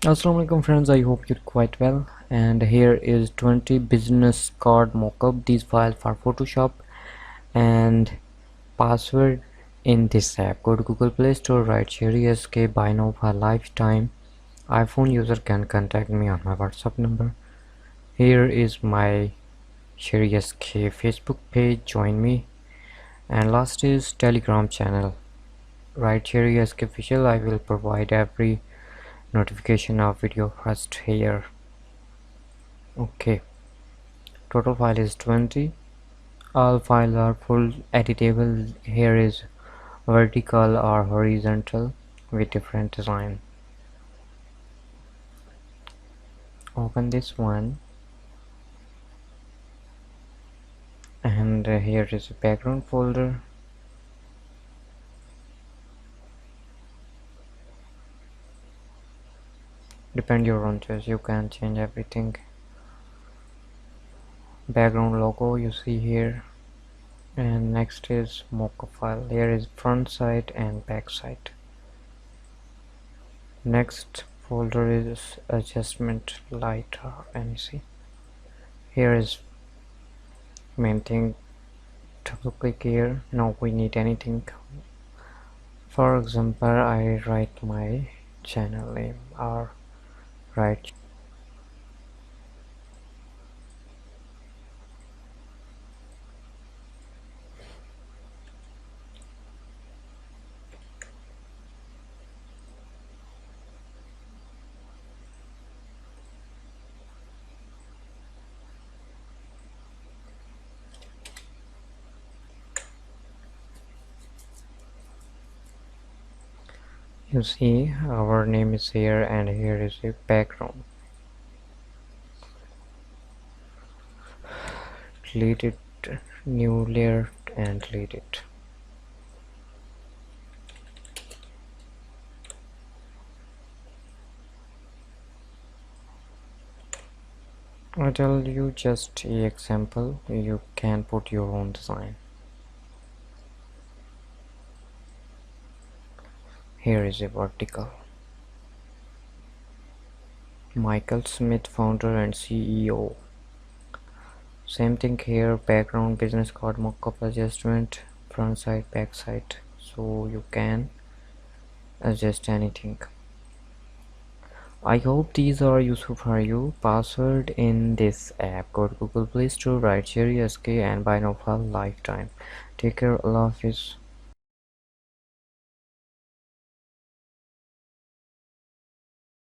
Assalamualaikum friends, I hope you're quite well, and here is 20 business card mockup. These files for Photoshop and password in this app. Go to Google Play Store, write Sheri SK, buy now for lifetime. iPhone user can contact me on my WhatsApp number. Here is my Sheri SK Facebook page, join me. And last is Telegram channel. Write Sheri SK official, I will provide every notification of video first here. Okay, total file is 20. All files are full editable. Here is vertical or horizontal with different design. Open this one, and here is a background folder. Depend your own choice, you can change everything. Background logo you see here, and next is mockup file. Here is front side and back side. Next folder is adjustment light or NC. Here is main thing. Double click here. Now we need anything. For example, I write my channel name or write you see our name is here, and here is a background. Delete it, new layer, and delete it. I tell you just a example, you can put your own design. Here is a vertical. Michael Smith, founder and CEO. Same thing here, background, business card, mockup adjustment, front side, back side, so you can adjust anything. I hope these are useful for you. Password in this app. Go to Google Play Store, write Sheri SK, and buy now for lifetime. Take care, Allah Hafiz.